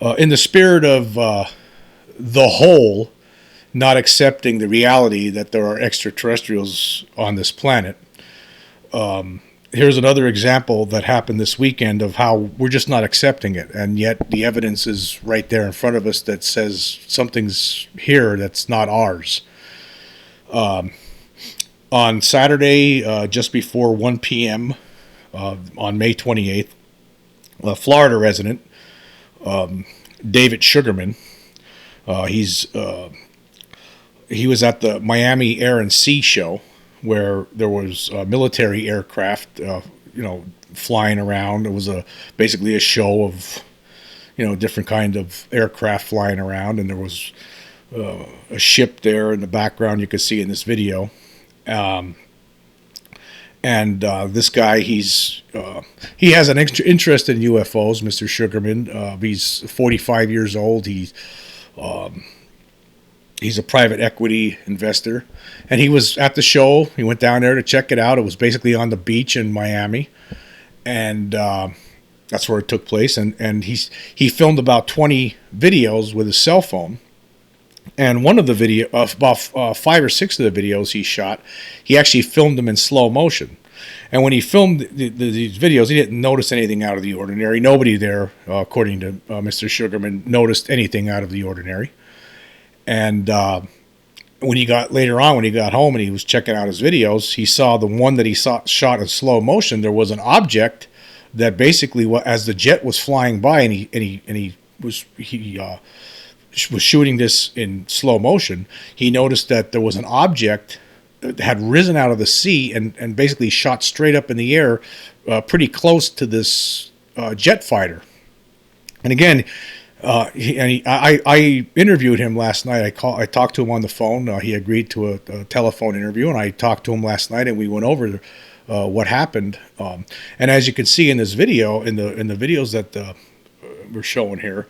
In the spirit of the whole not accepting the reality that there are extraterrestrials on this planet, here's another example that happened this weekend of how we're just not accepting it, and yet the evidence is right there in front of us that says something's here that's not ours. On Saturday, just before 1 p.m. On May 28th, a Florida resident, David Sugarman, he was at the Miami Air and Sea Show, where there was military aircraft, flying around. It was basically a show of, different kind of aircraft flying around, and there was a ship there in the background you could see in this video. This guy, he has an interest in UFOs, Mr. Sugarman. He's 45 years old. He's a private equity investor, and he was at the show. He went down there to check it out. It was basically on the beach in Miami, and that's where it took place. And he filmed about 20 videos with his cell phone. And one of the about 5 or 6 of the videos he shot, he actually filmed them in slow motion. And when he filmed these videos, he didn't notice anything out of the ordinary. Nobody there, according to Mr. Sugarman, noticed anything out of the ordinary. And when he got home and he was checking out his videos, he saw the one that he shot in slow motion. There was an object that basically, as the jet was flying by, and he was shooting this in slow motion, he noticed that there was an object that had risen out of the sea and basically shot straight up in the air, pretty close to this jet fighter. And again, I interviewed him last night. I talked to him on the phone. He agreed to a telephone interview, and I talked to him last night, and we went over what happened. And as you can see in this video, in the videos that we're showing here,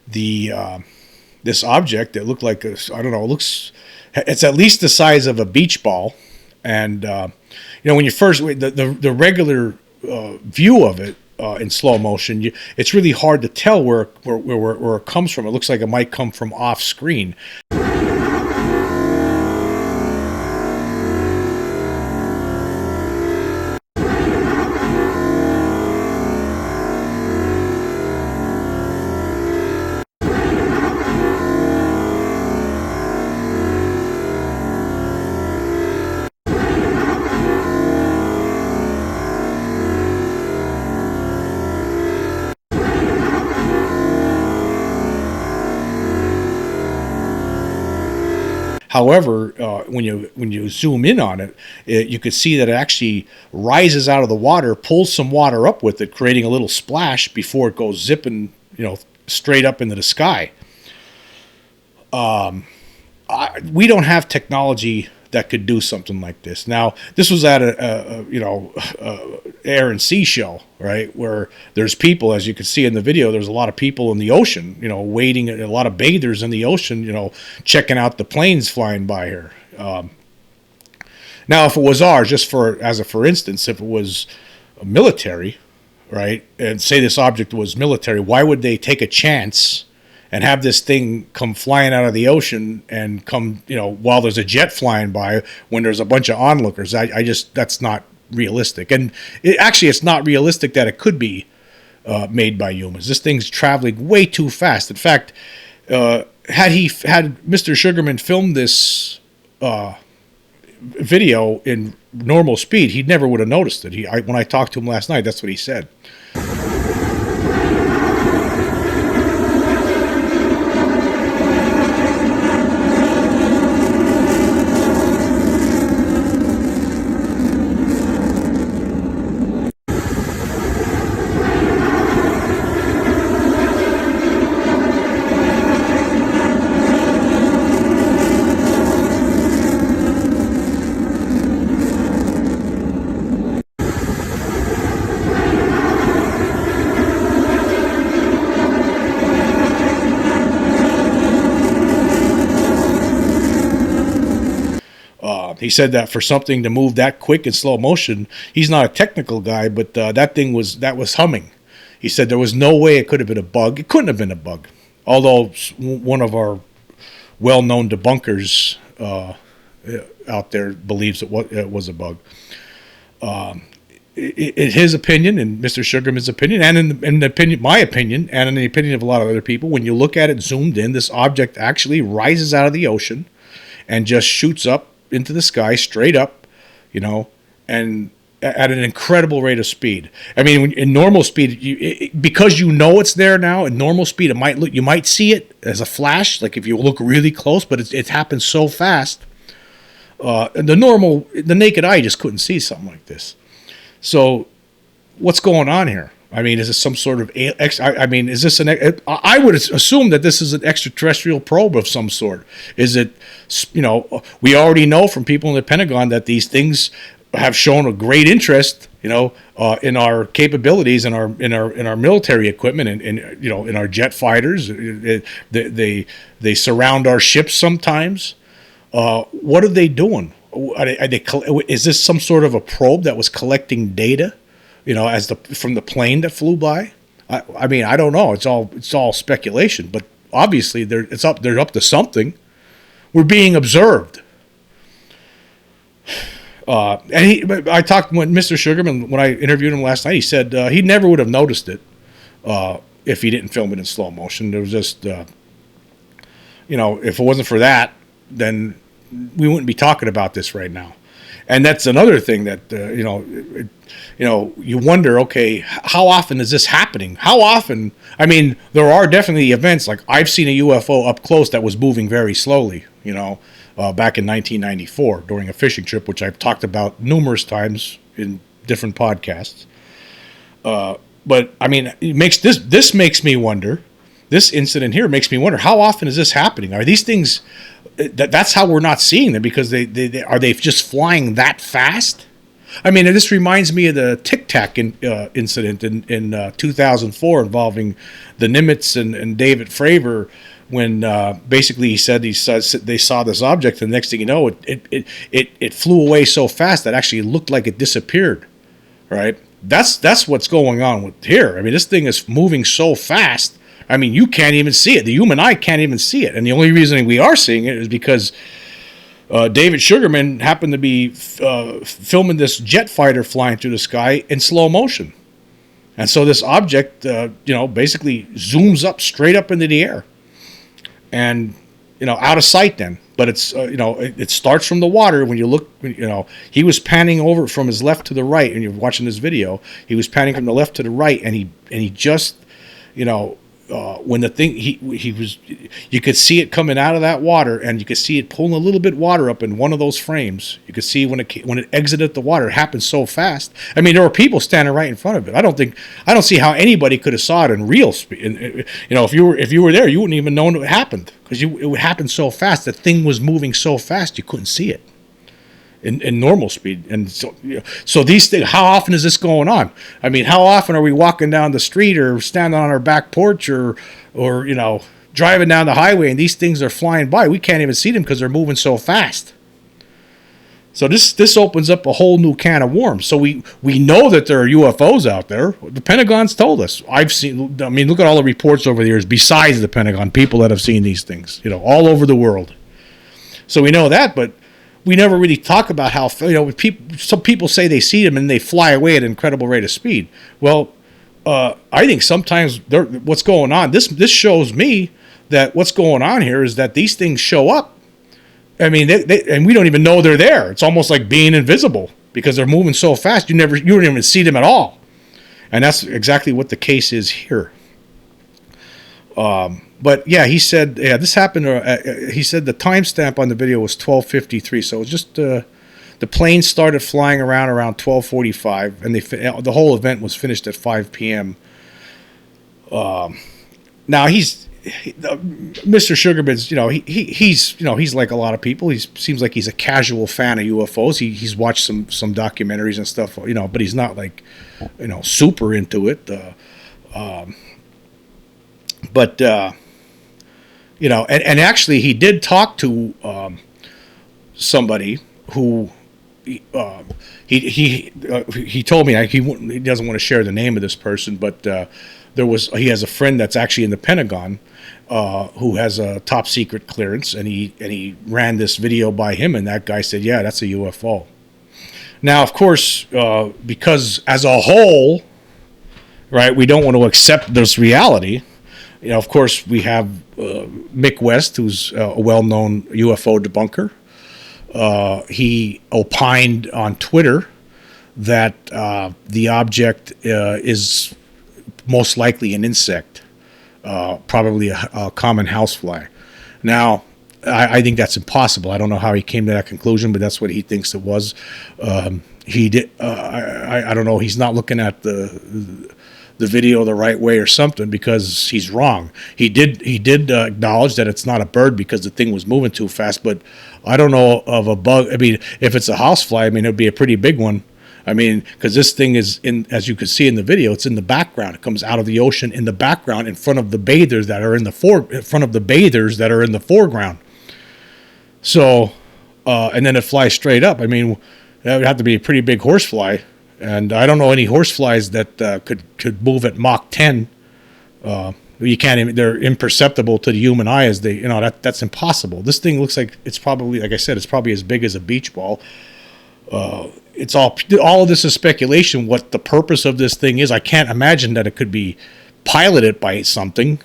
this object that looked like it's at least the size of a beach ball. And when you first the regular view of it in slow motion, it's really hard to tell where it comes from. It looks like it might come from off screen. However, when you zoom in on it, you could see that it actually rises out of the water, pulls some water up with it, creating a little splash before it goes zipping, straight up into the sky. We don't have technology that could do something like this. Now, this was at a air and sea show, right, where there's people, as you can see in the video, there's a lot of people in the ocean, waiting, a lot of bathers in the ocean, checking out the planes flying by here. Now, if it was ours, for instance, if it was military, right, and say this object was military, why would they take a chance and have this thing come flying out of the ocean and come, while there's a jet flying by, when there's a bunch of onlookers? That's not realistic. And it's not realistic that it could be made by humans. This thing's traveling way too fast. In fact, had Mr. Sugarman filmed this video in normal speed, he never would have noticed it. When I talked to him last night, that's what he said. He said that for something to move that quick in slow motion, he's not a technical guy, but that was humming. He said there was no way it could have been a bug. It couldn't have been a bug, although one of our well-known debunkers out there believes it was a bug. In his opinion, in Mr. Sugarman's opinion, and in the opinion, my opinion, and in the opinion of a lot of other people, when you look at it zoomed in, this object actually rises out of the ocean and just shoots up into the sky straight up, and at an incredible rate of speed. I mean, in normal speed, because it's there now. In normal speed, you might see it as a flash, like if you look really close, but it happens so fast. The naked eye just couldn't see something like this. So, what's going on here? I mean, is this some sort of? Is this an? I would assume that this is an extraterrestrial probe of some sort. Is it? We already know from people in the Pentagon that these things have shown a great interest, in our capabilities, in our military equipment, and in our jet fighters. They surround our ships sometimes. What are they doing? Is this some sort of a probe that was collecting data, from the plane that flew by? I mean, I don't know. It's all speculation, but obviously they're up to something. We're being observed. I talked with Mr. Sugarman when I interviewed him last night. He said he never would have noticed it if he didn't film it in slow motion. There was just, if it wasn't for that, then we wouldn't be talking about this right now. And that's another thing that you wonder. Okay, how often is this happening? How often? I mean, there are definitely events like I've seen a UFO up close that was moving very slowly. Back in 1994 during a fishing trip, which I've talked about numerous times in different podcasts. But I mean, this makes me wonder. This incident here makes me wonder, how often is this happening? Are these things? That's how we're not seeing them, because they just flying that fast? I mean, this reminds me of the Tic Tac incident in 2004 involving the Nimitz and David Fravor, when basically he said they saw this object, and the next thing you know, it flew away so fast that actually it looked like it disappeared. Right? That's what's going on with here. I mean, this thing is moving so fast. I mean, you can't even see it. The human eye can't even see it. And the only reason we are seeing it is because David Sugarman happened to be filming this jet fighter flying through the sky in slow motion. And so this object, basically zooms up straight up into the air. And, out of sight then. But it's, it starts from the water. When you look, he was panning over from his left to the right. And you're watching this video. He was panning from the left to the right. And he just, when the thing, you could see it coming out of that water, and you could see it pulling a little bit water up in one of those frames. You could see when it exited the water, it happened so fast. I mean, there were people standing right in front of it. I don't see how anybody could have saw it in real speed. If you were there, you wouldn't even know it happened, because it would happen so fast. The thing was moving so fast, you couldn't see it in normal speed. And so these things, how often is this going on? I mean, how often are we walking down the street or standing on our back porch or driving down the highway, and these things are flying by? We can't even see them because they're moving so fast. So this opens up a whole new can of worms. So we know that there are UFOs out there. The Pentagon's told us. Look at all the reports over the years, besides the Pentagon, people that have seen these things, all over the world. So we know that, but we never really talk about how, some people say they see them and they fly away at an incredible rate of speed. Well, I think sometimes what's going on, this shows me that what's going on here is that these things show up. I mean, and we don't even know they're there. It's almost like being invisible, because they're moving so fast you don't even see them at all. And that's exactly what the case is here. But yeah, he said, this happened. He said the timestamp on the video was 12:53. So it was just the plane started flying around 12:45, and the whole event was finished at 5 p.m. Now Mr. Sugarman's, he's like a lot of people. He seems like he's a casual fan of UFOs. He's watched some documentaries and stuff, but he's not like, super into it. And actually he did talk to somebody who he told me he doesn't want to share the name of this person, but he has a friend that's actually in the Pentagon who has a top secret clearance, and he ran this video by him, and that guy said, yeah, that's a UFO. Now, of course, because as a whole, right, we don't want to accept this reality. Of course, we have Mick West, who's a well-known UFO debunker. He opined on Twitter that the object is most likely an insect, probably a common housefly. Now, I think that's impossible. I don't know how he came to that conclusion, but that's what he thinks it was. He did. I don't know. He's not looking at the video the right way or something, because he's wrong. He did acknowledge that it's not a bird because the thing was moving too fast, but I don't know of a bug. I mean, if it's a housefly, I mean, it'd be a pretty big one. I mean, because this thing is as you can see in the video, it's in the background. It comes out of the ocean in the background, in front of the bathers that are in the foreground. So, and then it flies straight up. I mean, that would have to be a pretty big horsefly. And I don't know any horseflies that could move at Mach 10. You can't even, they're imperceptible to the human eye as they, that's impossible. This thing looks like it's probably, like I said, it's probably as big as a beach ball. It's all of this is speculation. What the purpose of this thing is, I can't imagine that it could be piloted by something.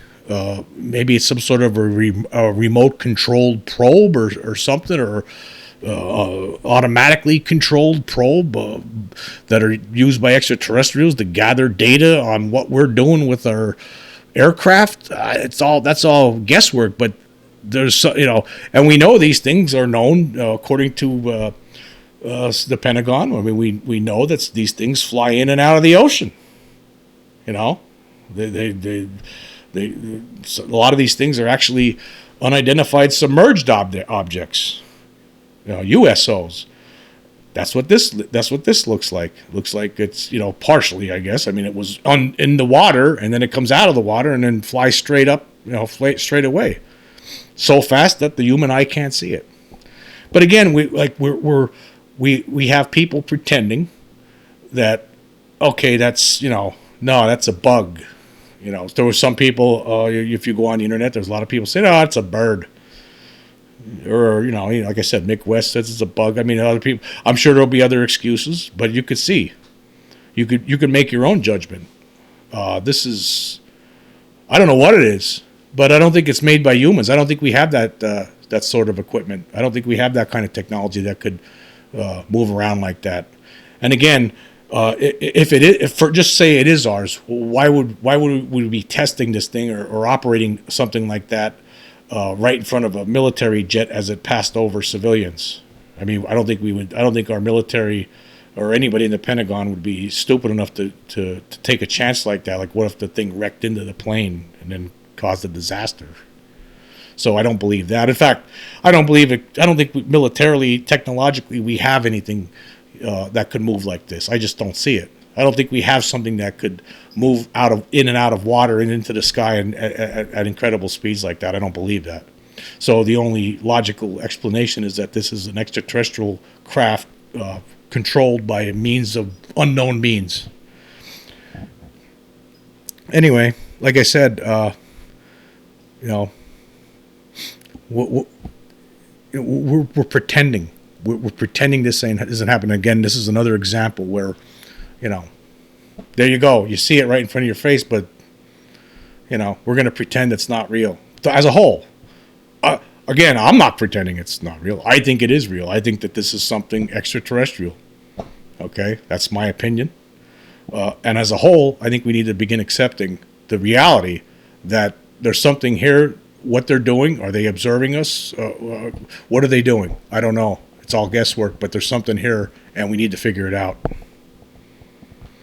Maybe it's some sort of a remote controlled probe or something, or automatically controlled probe that are used by extraterrestrials to gather data on what we're doing with our aircraft. That's all guesswork, but there's and we know these things are known according to the Pentagon. I mean, we know that these things fly in and out of the ocean. A lot of these things are actually unidentified submerged objects. USOs. That's what this looks like. Looks like it's partially, I guess. I mean, it was in the water, and then it comes out of the water and then flies straight up, straight away, so fast that the human eye can't see it. But again, we have people pretending that, okay, that's no, that's a bug. There were some people. If you go on the internet, there's a lot of people saying, "Oh, it's a bird." Or like I said, Mick West says it's a bug. I mean, other people. I'm sure there'll be other excuses, but you could see, you could make your own judgment. This is, I don't know what it is, but I don't think it's made by humans. I don't think we have that sort of equipment. I don't think we have that kind of technology that could move around like that. And again, just say it is ours, why would we be testing this thing or operating something like that? Right in front of a military jet as it passed over civilians. I mean, I don't think our military or anybody in the Pentagon would be stupid enough to take a chance like that. Like, what if the thing wrecked into the plane and then caused a disaster? So I don't believe that. In fact, I don't believe it. I don't think militarily, technologically, we have anything that could move like this. I just don't see it. I don't think we have something that could move in and out of water and into the sky at incredible speeds like that. I don't believe that. So the only logical explanation is that this is an extraterrestrial craft controlled by unknown means. Anyway, like I said, we're pretending. We're pretending this isn't happening. Again, this is another example where, there you go. You see it right in front of your face, but, we're going to pretend it's not real. So as a whole, again, I'm not pretending it's not real. I think it is real. I think that this is something extraterrestrial. Okay? That's my opinion. And as a whole, I think we need to begin accepting the reality that there's something here. What they're doing, are they observing us? What are they doing? I don't know. It's all guesswork, but there's something here, and we need to figure it out.